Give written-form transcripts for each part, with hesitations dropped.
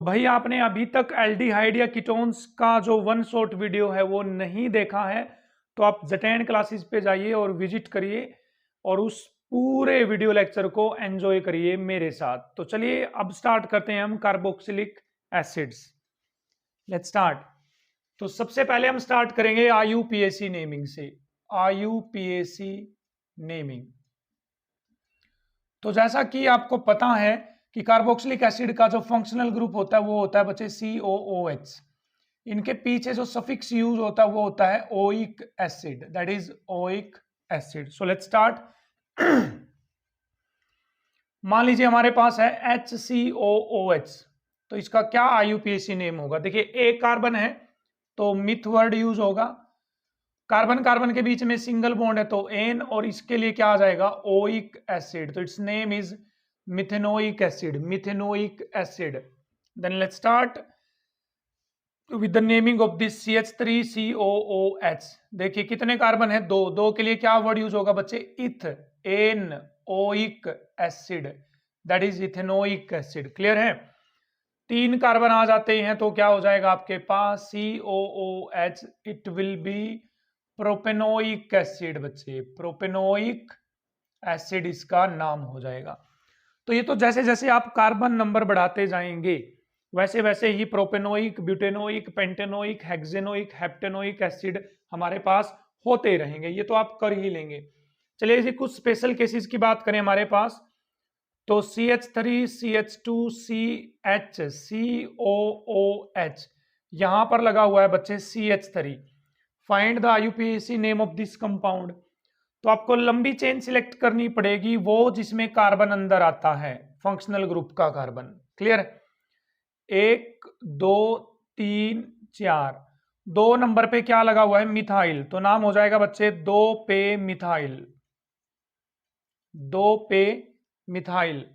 भाई आपने अभी तक एल्डिहाइड या कीटोन्स का जो वन शॉट वीडियो है वो नहीं देखा है तो आप जटेन क्लासेस पे जाइए और विजिट करिए और उस पूरे वीडियो लेक्चर को एंजॉय करिए मेरे साथ। तो चलिए अब स्टार्ट करते हैं हम कार्बोक्सिलिक एसिड्स। Let's start. तो सबसे पहले हम स्टार्ट करेंगे आईयूपीएसी नेमिंग से। IUPAC naming. तो जैसा कि आपको पता है कि कार्बोक्सिलिक एसिड का जो फंक्शनल ग्रुप होता है वो होता है बच्चे COOH। इनके पीछे जो सफिक्स यूज होता है वो होता है oic acid, that is oic acid. So let's start. मान लीजिए हमारे पास है HCOOH, तो इसका क्या आईयूपीएसी नेम होगा? देखिए एक कार्बन है तो मिथ वर्ड यूज होगा, कार्बन कार्बन के बीच में सिंगल बॉन्ड है तो एन, और इसके लिए क्या आ जाएगा? ओइक एसिड, तो it's name is methanoic acid, methanoic acid. Then let's start with the naming of this CH3COOH। देखिए कितने कार्बन है? दो। दो के लिए क्या वर्ड यूज होगा बच्चे? Eth, an oic acid, that is ethanoic acid. Clear है? तीन कार्बन आ जाते हैं तो क्या हो जाएगा आपके पास? COOH, it will be propanoic acid बच्चे, प्रोपेनोइक एसिड इसका नाम हो जाएगा। तो ये तो जैसे जैसे आप कार्बन नंबर बढ़ाते जाएंगे वैसे वैसे ही प्रोपेनोइक, ब्यूटेनोइक, पेंटेनोइक, हेक्सेनोइक, हेप्टेनोइक एसिड हमारे पास होते रहेंगे। ये तो आप कर ही लेंगे। चलिए इसे कुछ स्पेशल केसेस की बात करें हमारे पास, तो CH3, CH2, CH, COOH, यहां पर लगा हुआ है बच्चे CH3। Find the IUPAC name of this compound. तो आपको लंबी चेन सिलेक्ट करनी पड़ेगी, वो जिसमें कार्बन अंदर आता है, फंक्शनल ग्रुप का कार्बन। क्लियर? एक, दो, तीन, चार। दो नंबर पे क्या लगा हुआ है? मिथाइल, तो नाम हो जाएगा बच्चे दो पे मिथाइल, दो पे मिथाइल।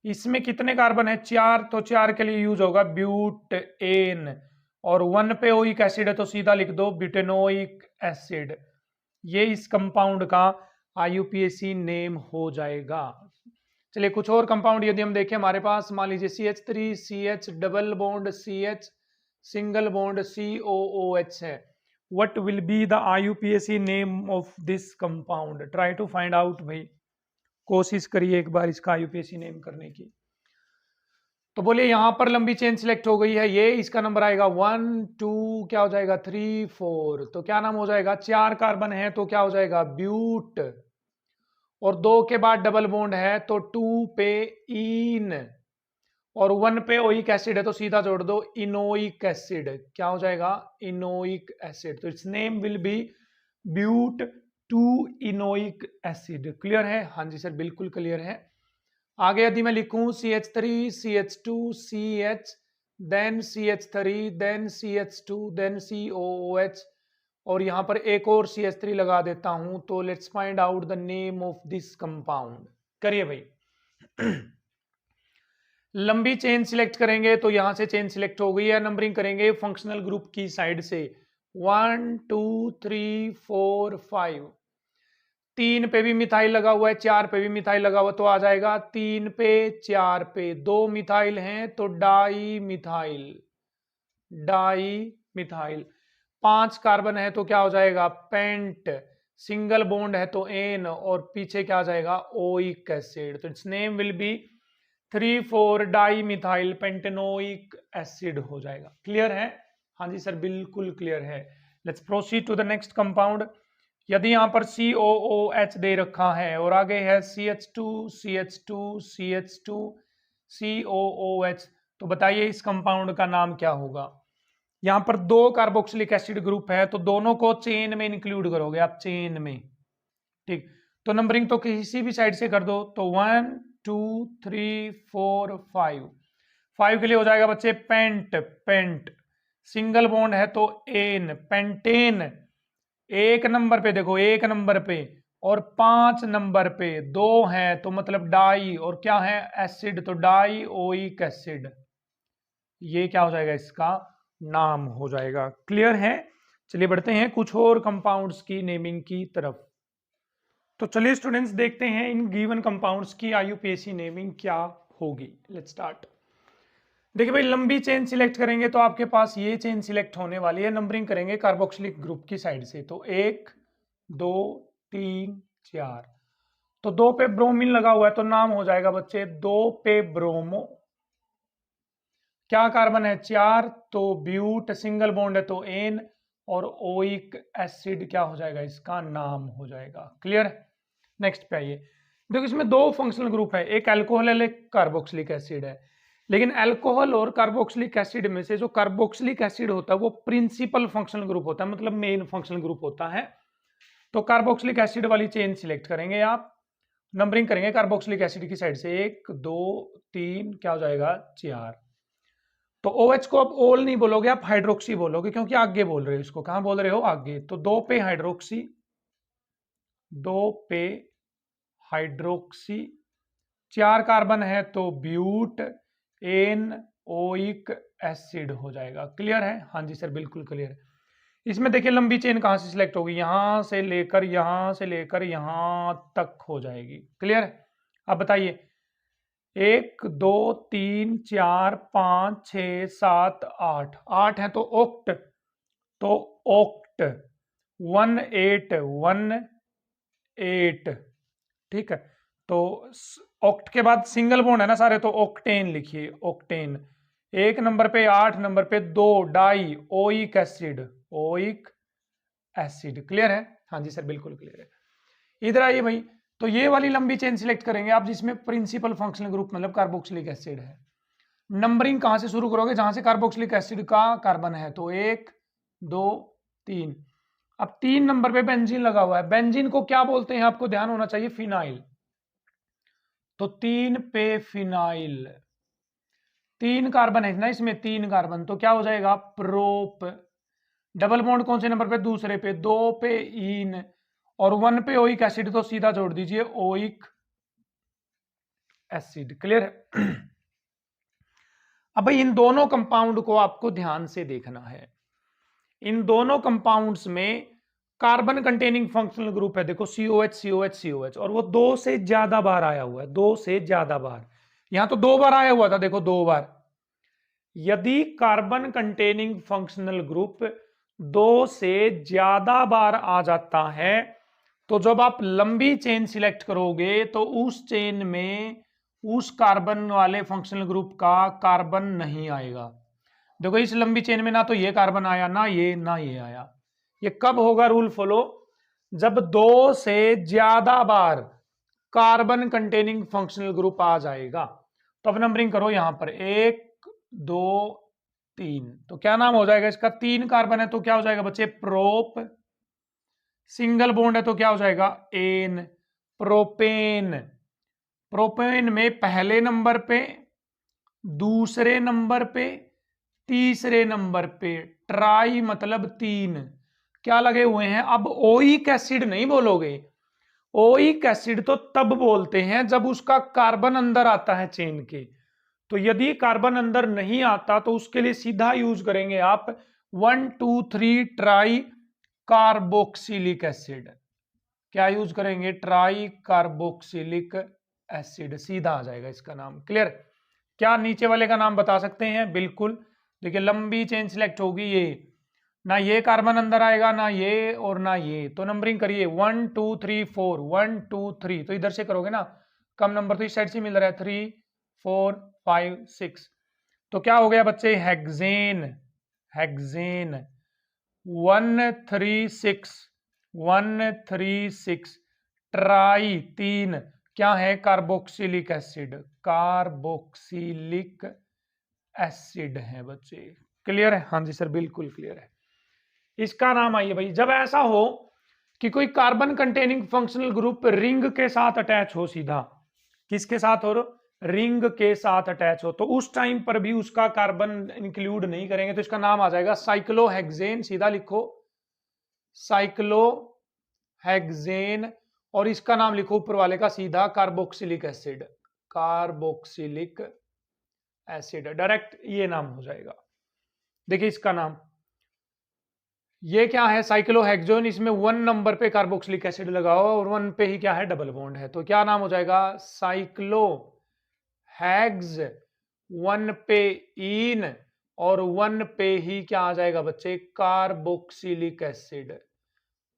इसमें कितने कार्बन है? चार, तो चार के लिए यूज होगा ब्यूट एन, और वन पे ओइक एसिड है तो सीधा लिख दो ब्यूटेनोइक एसिड। ये इस कंपाउंड का आईयूपीएसी नेम हो जाएगा। चलिए कुछ और कंपाउंड यदि हम देखें हमारे पास, मान लीजिए CH3, CH double bond CH, single bond COOH है। What will be the IUPAC name of this compound? Try to find out भाई, कोशिश करिए एक बार इसका आईयूपीएसी नेम करने की। तो बोलिए यहां पर लंबी चेन सिलेक्ट हो गई है, ये इसका नंबर आएगा 1 2, क्या हो जाएगा 3 4, तो क्या नाम हो जाएगा? चार कार्बन है तो क्या हो जाएगा? ब्यूट, और दो के बाद डबल बॉन्ड है तो टू पे ईन, और वन पे ओइक एसिड है तो सीधा जोड़ दो इनोइक एसिड। क्या हो जाएगा? Enoic acid. तो it's name will be but two enoic acid. Clear है? हाँ जी सर बिल्कुल क्लियर है। आगे यदि मैं लिखूं CH3, CH2, CH, then CH3, then CH2, then COOH, और यहां पर एक और CH3 लगा देता हूं, तो let's find out the name of this compound. करिए भाई। लंबी चेन सिलेक्ट करेंगे तो यहां से चेन सिलेक्ट हो गई है, नंबरिंग करेंगे फंक्शनल ग्रुप की साइड से 1 2 3 4 5। तीन पे भी मिथाइल लगा हुआ है, चार पे भी मिथाइल लगा हुआ, तो आ जाएगा तीन पे चार पे दो मिथाइल हैं तो डाई मिथाइल, डाई मिथाइल। पांच कार्बन है तो क्या हो जाएगा? पेंट, सिंगल बॉन्ड है तो एन, और पीछे क्या आ जाएगा? Oic acid. तो it's name will be 3 4 di methyl pentanoic acid हो जाएगा। क्लियर है? हाँ जी सर बिल्कुल क्लियर है। Let's proceed to the next compound. यदि यहां पर COOH दे रखा है और आगे है CH2, CH2, CH2, COOH, तो बताइए इस कंपाउंड का नाम क्या होगा? यहां पर दो कार्बोक्सिलिक एसिड ग्रुप है तो दोनों को चेन में इंक्लूड करोगे आप, चेन में। ठीक, तो नंबरिंग तो किसी भी साइड से कर दो, तो 1 2 3 4 5। 5 के लिए हो जाएगा बच्चे पेंट, पेंट, सिंगल बॉन्ड है तो एन, पेंटेन। एक नंबर पे देखो, एक नंबर पे, और पांच नंबर पे दो हैं तो मतलब डाई, और क्या है? एसिड, तो डाई ओइक एसिड। ये क्या हो जाएगा? इसका नाम हो जाएगा। क्लियर है? चलिए बढ़ते हैं कुछ और कंपाउंड्स की नेमिंग की तरफ। तो चलिए स्टूडेंट्स देखते हैं इन गिवन कंपाउंड्स की आईयूपीएसी नेमिंग क्या होगी। Let's start. देखिए भाई, लंबी चेन सिलेक्ट करेंगे तो आपके पास ये चेन सिलेक्ट होने वाली है। नंबरिंग करेंगे कार्बोक्सिलिक ग्रुप की साइड से, तो 1 2 3 4। तो 2 पे ब्रोमीन लगा हुआ है तो नाम हो जाएगा बच्चे 2 पे ब्रोमो। क्या कार्बन है? 4, तो ब्यूट, सिंगल बॉन्ड है तो एन, और ओइक एसिड क्या हो जाएगा? इसका नाम हो जाएगा। क्लियर? नेक्स्ट पे आइए। देखो इसमें दो फंक्शनल ग्रुप है, एक अल्कोहल है, एक कार्बोक्सिलिक एसिड है। लेकिन अल्कोहल और कार्बोक्सिलिक एसिड में से जो कार्बोक्सिलिक एसिड होता है वो प्रिंसिपल फंक्शनल ग्रुप होता है, मतलब मेन फंक्शनल ग्रुप होता है। तो कार्बोक्सिलिक एसिड वाली चेन सिलेक्ट करेंगे आप। नंबरिंग करेंगे कार्बोक्सिलिक एसिड की साइड से, 1 2 3, क्या हो जाएगा? 4। तो OH को अब ओल नहीं बोलोगे, आप हाइड्रोक्सी बोलोगे, क्योंकि आगे बोल रहे हो इसको। कहां बोल रहे हो? आगे। तो 2 पे हाइड्रोक्सी, 2 पे हाइड्रोक्सी, 4 कार्बन है तो ब्यूट, एन ओइक एसिड हो जाएगा। क्लियर है? हाँ जी सर, बिल्कुल क्लियर है। इसमें देखिए लंबी चेन कहां से सिलेक्ट होगी? यहां से लेकर यहां से लेकर यहां तक हो जाएगी। क्लियर है? अब बताइए, 1 2 3 4 5 6 7 8, 8 है तो ओक्ट, तो ओक्ट 1 8 1 8। ठीक है, तो ऑक्ट के बाद सिंगल बॉन्ड है ना सारे, तो ऑक्टेन लिखिए, ऑक्टेन। 1 नंबर पे, 8 नंबर पे 2 die oic acid, oic acid. Clear है? हाँ जी सर, बिल्कुल क्लियर है। इधर आइए भाई, तो ये वाली लंबी चेन सिलेक्ट करेंगे आप जिसमें प्रिंसिपल फंक्शनल ग्रुप मतलब कार्बोक्सिलिक एसिड है। नंबरिंग कहां से शुरू करोगे? जहां से कार्बोक्सिलिक एसिड का कार्बन है, तो 1 2 3। अब 3 नंबर पे बेंजीन लगा हुआ है। बेंजीन को क्या बोलते हैं? आपको ध्यान होना चाहिए, फिनाइल। तो 3 पे फिनाइल, 3 कार्बन है ना इसमें, 3 कार्बन, तो क्या हो जाएगा? प्रोप। डबल बॉन्ड कौन से नंबर पे? दूसरे पे, 2 पे इन, और 1 पे ओइक एसिड, तो सीधा जोड़ दीजिए ओइक एसिड। क्लियर है? अब भाई इन दोनों कंपाउंड को आपको ध्यान से देखना है। इन दोनों कंपाउंड्स में कार्बन कंटेनिंग फंक्शनल ग्रुप है, देखो COH COH COH, और वो 2 से ज्यादा बार आया हुआ है, 2 से ज्यादा बार। यहां तो 2 बार आया हुआ था, देखो 2 बार। यदि कार्बन कंटेनिंग फंक्शनल ग्रुप 2 से ज्यादा बार आ जाता है, तो जब आप लंबी चेन सिलेक्ट करोगे तो उस चेन में उस कार्बन वाले फंक्शनल ग्रुप का कार्बन नहीं आएगा। देखो इस लंबी चेन में ना तो ये कार्बन आया, ना ये आया। ये कब होगा रूल फॉलो? जब 2 से ज्यादा बार कार्बन कंटेनिंग फंक्शनल ग्रुप आ जाएगा। तो अब नंबरिंग करो यहां पर, 1 2 3, तो क्या नाम हो जाएगा इसका? 3 कार्बन है तो क्या हो जाएगा बच्चे? प्रोप। सिंगल बॉन्ड है तो क्या हो जाएगा? एन। प्रोपेन। प्रोपेन में पहले नंबर पे, दूसरे नंबर पे, तीसरे नंबर पे ट्राई मतलब 3 क्या लगे हुए हैं? अब ओइक एसिड नहीं बोलोगे। ओइक एसिड तो तब बोलते हैं जब उसका कार्बन अंदर आता है चेन के। तो यदि कार्बन अंदर नहीं आता तो उसके लिए सीधा यूज करेंगे आप 1 2 3 ट्राई कार्बोक्सिलिक एसिड। क्या यूज करेंगे? ट्राई कार्बोक्सिलिक एसिड, सीधा आ जाएगा इसका नाम। क्लियर? क्या नीचे वाले का नाम बता सकते हैं? बिल्कुल। देखिए लंबी चेन सिलेक्ट होगी, ये ना ये कार्बन अंदर आएगा, ना ये और ना ये। तो नंबरिंग करिए 1 2 3 4, 1 2 3, तो इधर से करोगे ना, कम नंबर तो इस साइड से मिल रहा है, 3 4 5 6। तो क्या हो गया बच्चे? हेक्सेन। हेक्सेन 1 3 6, 1 3 6 ट्राई 3 क्या है? Carboxylic acid. कार्बोक्सिलिक एसिड है बच्चे। क्लियर है? हाँ जी सर, बिल्कुल क्लियर है। इसका नाम आइए भाई, जब ऐसा हो कि कोई carbon containing functional group ring के साथ अटैच हो, सीधा किसके साथ हो? रिंग के साथ अटैच हो, तो उस टाइम पर भी उसका कार्बन इंक्लूड नहीं करेंगे, तो इसका नाम आ जाएगा साइक्लोहेक्सेन। सीधा लिखो साइक्लोहेक्सेन, और इसका नाम लिखो ऊपर वाले का सीधा carboxylic acid. Carboxylic acid direct ये नाम हो जाएगा। देखिए इसका नाम ये क्या है? साइक्लोहेक्सेन। इसमें 1 नंबर पे कार्बोक्सिलिक एसिड लगाओ और 1 पे ही क्या है? डबल बॉन्ड है, तो क्या नाम हो जाएगा? साइक्लोहेक्स 1 पे इन और 1 पे ही क्या आ जाएगा बच्चे, carboxylic acid,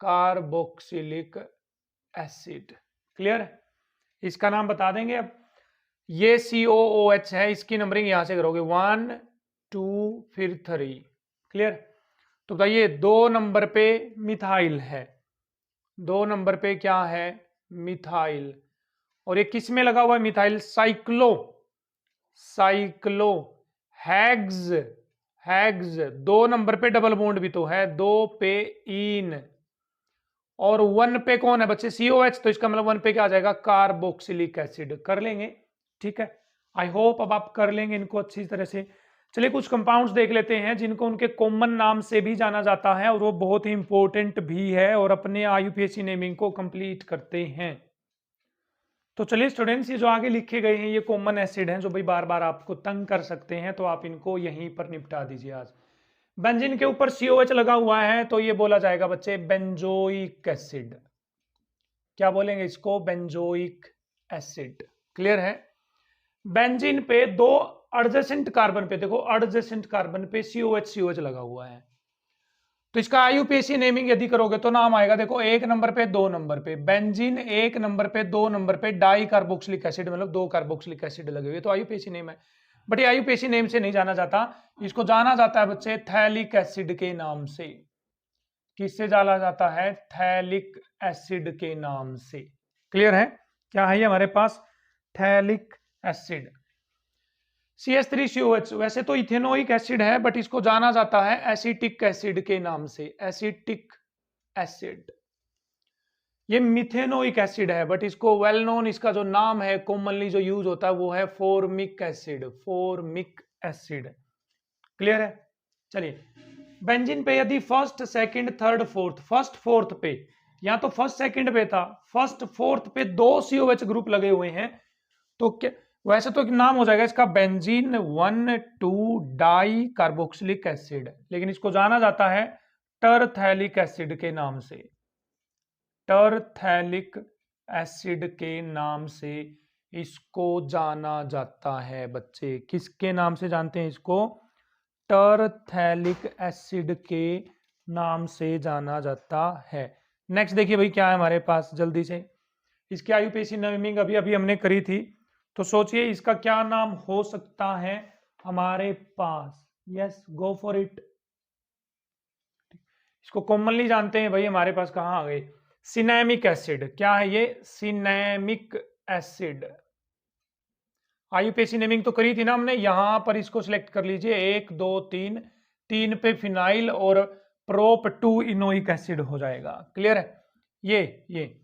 carboxylic acid. Clear, इसका नाम बता देंगे। अब ये COOH है, इसकी नंबरिंग यहां से करोगे 1 2 फिर 3। क्लियर, तो बताइए 2 नंबर पे मिथाइल है, 2 नंबर पे क्या है, मिथाइल। और ये किस में लगा हुआ है मिथाइल, साइक्लो, साइक्लो हैग्स, हैग्स 2 नंबर पे डबल बॉन्ड भी तो है, 2 पे इन और 1 पे कौन है बच्चे, COH, तो इसका मतलब 1 पे क्या आ जाएगा, कार्बोक्सिलिक एसिड। कर लेंगे, ठीक है, आई होप अब आप कर लेंगे इनको अच्छी तरह से। चलिए कुछ कंपाउंड्स देख लेते हैं जिनको उनके कॉमन नाम से भी जाना जाता है और वो बहुत ही इंपॉर्टेंट भी है और अपने IUPAC नेमिंग को कंप्लीट करते हैं। तो चलिए स्टूडेंट्स, ये जो आगे लिखे गए हैं ये कॉमन एसिड हैं जो भाई बार बार आपको तंग कर सकते हैं, तो आप इनको यहीं पर निपटा दीजिए आज। बेंजीन के ऊपर COH लगा हुआ है तो ये बोला जाएगा बच्चे बेंजोइक एसिड। क्या बोलेंगे इसको, बेंजोइक एसिड। क्लियर है। बेंजीन पे 2 एडजेसेंट कार्बन पे, देखो एडजेसेंट कार्बन पे COH लगा हुआ है, तो इसका IUPAC नेमिंग यदि करोगे तो नाम आएगा, देखो 1 नंबर पे 2 नंबर पे बेंजीन, 1 नंबर पे 2 नंबर पे डाई कार्बोक्सिलिक एसिड, मतलब 2 कार्बोक्सिलिक एसिड लगे हुए, तो IUPAC नेम है। बट ये IUPAC नेम से नहीं जाना जाता, इसको जाना जाता है बच्चे थैलिक एसिड के नाम से। किससे जाना जाता है, थैलिक एसिड के नाम से। क्लियर है, क्या है ये हमारे पास, थैलिक एसिड। CH3COH वैसे तो इथेनोइक एसिड है बट इसको जाना जाता है एसिटिक एसिड के नाम से, एसिटिक एसिड। ये मिथेनोइक एसिड है बट इसको वेल नोन, इसका जो नाम है कॉमनली जो यूज होता है वो है formic acid, formic acid. Clear है। चलिए बेंजीन पे यदि first second third fourth, first fourth पे, यहां तो फर्स्ट सेकंड पे था, फर्स्ट फोर्थ पे 2 COH ग्रुप लगे हुए हैं, तो क्या, वैसे तो नाम हो जाएगा इसका बेंजीन 1,2 डाई कार्बोक्सिलिक एसिड, लेकिन इसको जाना जाता है टरथैलिक एसिड के नाम से, टरथैलिक एसिड के नाम से इसको जाना जाता है बच्चे। किसके नाम से जानते हैं इसको, टरथैलिक एसिड के नाम से जाना जाता है। नेक्स्ट देखिए भाई क्या है हमारे पास जल्दी से, इसकी IUPAC नेमिंग अभी अभी हमने करी थी, तो सोचिए इसका क्या नाम हो सकता है हमारे पास। Yes, go for it. इसको कॉमनली जानते हैं भाई हमारे पास, कहां आ गए, सिनेमिक एसिड। क्या है ये, सिनेमिक एसिड। IUPAC नेमिंग तो करी थी ना हमने, यहां पर इसको सिलेक्ट कर लीजिए, 1 2 3, 3 पे फिनाइल और प्रोप 2 इनोइक एसिड हो जाएगा। क्लियर है, ये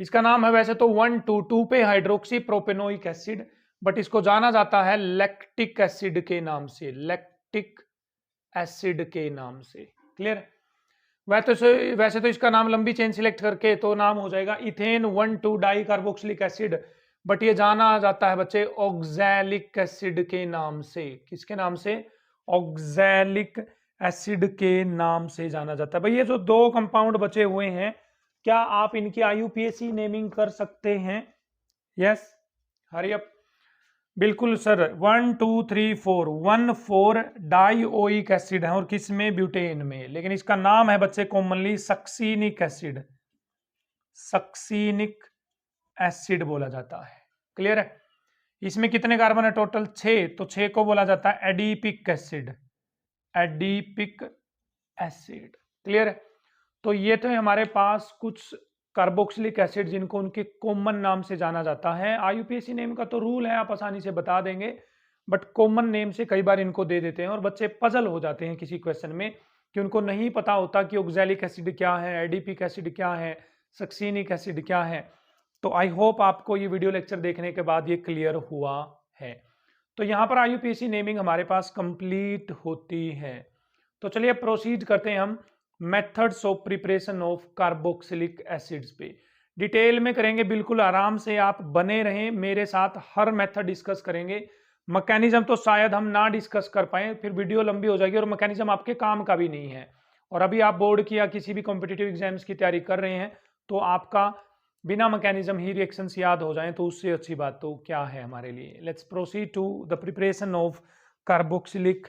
इसका नाम है वैसे तो 1 2 2 पे हाइड्रोक्सी प्रोपेनोइक एसिड, बट इसको जाना जाता है लैक्टिक एसिड के नाम से, लैक्टिक एसिड के नाम से। क्लियर, वैसे तो इसका नाम लंबी चेन सिलेक्ट करके तो नाम हो जाएगा ethane 1,2 di carboxylic acid, but ये जाना जाता है बच्चे ऑक्सैलिक एसिड के नाम से। किसके नाम से, ऑक्सैलिक एसिड के नाम से जाना जाता है। भाई ये जो 2 कंपाउंड बचे हुए हैं, क्या आप इनकी IUPAC नेमिंग कर सकते हैं। Yes, hurry up. बिल्कुल सर, 1 2 3 4, 1 4 डाइओइक एसिड है और किस में, ब्यूटेन में, लेकिन इसका नाम है बच्चे commonly succinic acid, succinic acid बोला जाता है। क्लियर है। इसमें कितने कार्बन है टोटल, 6, तो 6 को बोला जाता है adipic acid, adipic acid. Clear है। तो ये तो हमारे पास कुछ कार्बोक्सिलिक एसिड जिनको उनके कॉमन नाम से जाना जाता है। IUPAC नेम का तो रूल है, आप आसानी से बता देंगे, बट कॉमन नेम से कई बार इनको दे देते हैं और बच्चे पजल हो जाते हैं किसी क्वेश्चन में कि उनको नहीं पता होता कि ऑक्सैलिक एसिड क्या है, एडिपिक एसिड क्या है, सक्सीनिक एसिड क्या है। तो आई होप आपको ये वीडियो लेक्चर देखने के बाद ये क्लियर हुआ है। तो यहाँ पर IUPAC नेमिंग हमारे पास कंप्लीट होती है। तो चलिए प्रोसीड करते हैं हम methods of preparation of carboxylic acids पे। डिटेल में करेंगे, बिल्कुल आराम से आप बने रहें मेरे साथ, हर मेथड डिस्कस करेंगे। मैकेनिज्म तो शायद हम ना डिस्कस कर पाए, फिर वीडियो लंबी हो जाएगी और मैकेनिज्म आपके काम का भी नहीं है। और अभी आप बोर्ड की या किसी भी कॉम्पिटिटिव एग्जाम्स की तैयारी कर रहे हैं तो आपका बिना मैकेनिज्म ही रिएक्शंस याद हो जाएं तो उससे अच्छी बात तो क्या है हमारे लिए। Let's proceed to the preparation of carboxylic